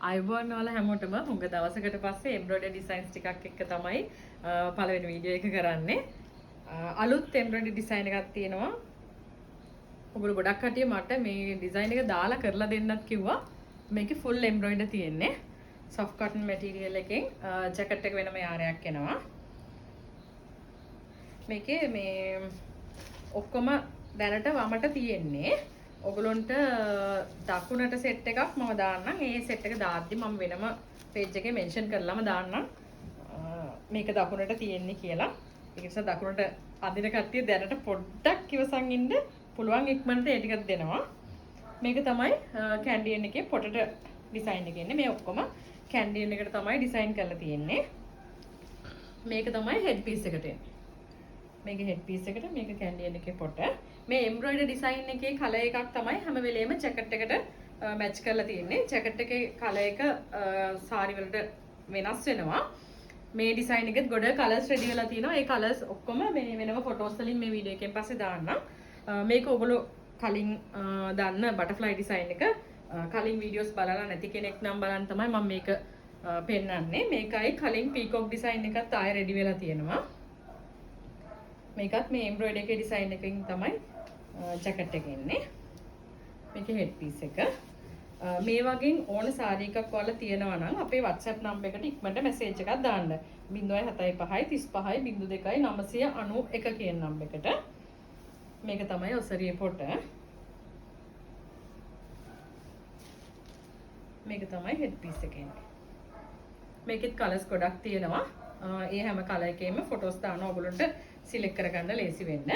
අයිබෝන් වල හැමෝටම හුඟ දවසකට පස්සේ එම්බ්‍රොයිඩරි ඩිසයින්ස් ටිකක් එක්ක තමයි පළවෙනි වීඩියෝ එක කරන්නේ. අලුත් එම්බ්‍රොයිඩරි ඩිසයින් එකක් තියෙනවා. ඔයගොල්ලෝ ගොඩක් කටිය මට මේ ඩිසයින් එක දාලා කරලා දෙන්නත් කිව්වා. මේකේ ෆුල් එම්බ්‍රොයිඩරි තියෙන්නේ. soft cotton material එකෙන් ජැකට් එක වෙනම යාරයක් එනවා. මේකේ මේ ඔක්කොම දැනට වමට තියෙන්නේ. ඔගලොන්ට දකුණට සෙට් එකක් මම දාන්නම්. ඒ සෙට් එක දාද්දි මම වෙනම page එකේ mention කරලාම දාන්නම්. මේක දකුණට තියෙන්නේ කියලා. ඒ නිසා දකුණට අදින කට්ටිය දැනට පොඩ්ඩක් ඉවසන් ඉන්න පුළුවන් ඉක්මනට ඒ ටිකක් දෙනවා. මේක තමයි කැන්ඩියන් එකේ පොටට ඩිසයින් එක ඉන්නේ. මේ ඔක්කොම කැන්ඩියන් එකට තමයි ඩිසයින් කරලා තියෙන්නේ. මේක තමයි හෙඩ් පීස් එකට එන්නේ. මේක හෙඩ් පීස් එකට මේක කැන්ඩියන් එකේ පොට. මේ එම්බ්‍රොයිඩරි ඩිසයින් එකේ කලර් එකක් තමයි හැම වෙලේම ජැකට් එකට මැච් කරලා තියෙන්නේ. ජැකට් එකේ කලර් එක සාරි වලට වෙනස් වෙනවා. මේ ඩිසයින් එකෙත් ගොඩ කලර්ස් රෙඩි වෙලා තියෙනවා. ඒ කලර්ස් ඔක්කොම මේ වෙනම ෆොටෝස් වලින් මේ වීඩියෝ එකෙන් පස්සේ දාන්නම්. මේක ඔයගොල්ලෝ කලින් දන්න බටර්ෆ්ලයි ඩිසයින් එක කලින් වීඩියෝස් බලලා නැති කෙනෙක් නම් බලන්න තමයි මම මේක පෙන්නන්නේ. මේකයි කලින් පීකොක් ඩිසයින් එකත් ආයෙ රෙඩි වෙලා තියෙනවා. මේකත් මේ එම්බ්‍රොයිඩරි එකේ ඩිසයින් එකකින් තමයි ජැකට් එක එන්නේ. මේකේ හෙඩ් පීස් එක. මේ වගේ ඕන සාරි එකක් ඔයාලා තියෙනවා නම් අපේ WhatsApp නම්බර් එකට ඉක්මනට මැසේජ් එකක් දාන්න. 075 35 02 991 කියන නම්බර් එකට. මේක තමයි ඔසරියේ පොට. මේක තමයි හෙඩ් පීස් එක එන්නේ. මේකෙත් කලර්ස් ගොඩක් තියෙනවා. ඒ හැම කලර් එකේම ෆොටෝස් දානවා ඔයගොල්ලන්ට සිලෙක්ට් කරගන්න ලේසි වෙන්න.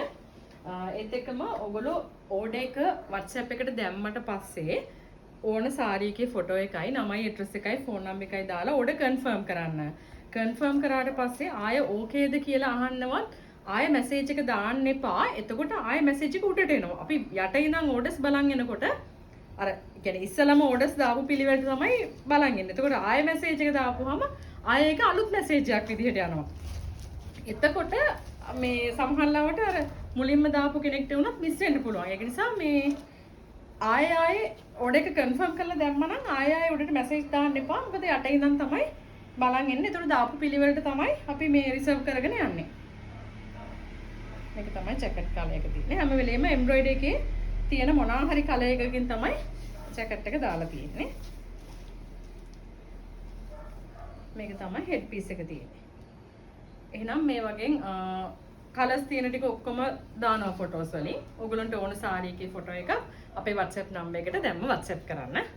ඒත් එක්කම ඔයගොල්ලෝ ඕඩර් එක WhatsApp එකට දැම්මට පස්සේ ඕන සාරි එකේ ෆොටෝ එකයි නමයි ඇඩ්‍රස් එකයි ෆෝන් නම්බර් එකයි දාලා ඕඩර් කන්ෆර්ම් කරන්න. කන්ෆර්ම් කරාට පස්සේ ආය ඕකේද කියලා අහන්නවත් ආය මැසේජ් එක දාන්න එපා. එතකොට ආය මැසේජ් එක උඩට එනවා. අපි යට ඉඳන් ඕඩර්ස් බලන් යනකොට අර කියන්නේ ඉස්සලම ඕඩර්ස් දාපු පිළිවෙලට තමයි බලන් ඉන්නේ. එතකොට ආය මැසේජ් එක දාපුවාම ආය ඒක අලුත් මැසේජ් එකක් විදිහට යනවා. එතකොට මේ සමහරවිට අර මුලින්ම දාපු කෙනෙක්ට වුණත් මිස් වෙන්න පුළුවන්. ඒක නිසා මේ ආයෙ ඕඩර් එක කන්ෆර්ම් කරලා දැම්මනම් ආයෙ උඩට මැසේජ් දාන්න එපා. මොකද යට ඉඳන් තමයි බලන් ඉන්නේ. ඒතකොට දාපු පිළිවෙලට තමයි අපි මේ රිසර්ව් කරගෙන යන්නේ. මේක තමයි ජැකට් කලර් එක තියෙන්නේ. හැම වෙලේම එම්බ්‍රොයිඩරි එකේ තියෙන මොනවා හරි කලර් එකකින් තමයි ජැකට් එක දාලා තියෙන්නේ. මේක තමයි හෙඩ් පීස් එක තියෙන්නේ. එහෙනම් මේ වගේ කලර්ස් තියෙන ටික ඔක්කොම දානවා ෆොටෝස් වලින්. ඔයගොල්ලන්ට ඕන සාරි එකේ ෆොටෝ එක අපේ WhatsApp නම්බර් එකට දැම්ම WhatsApp කරන්න.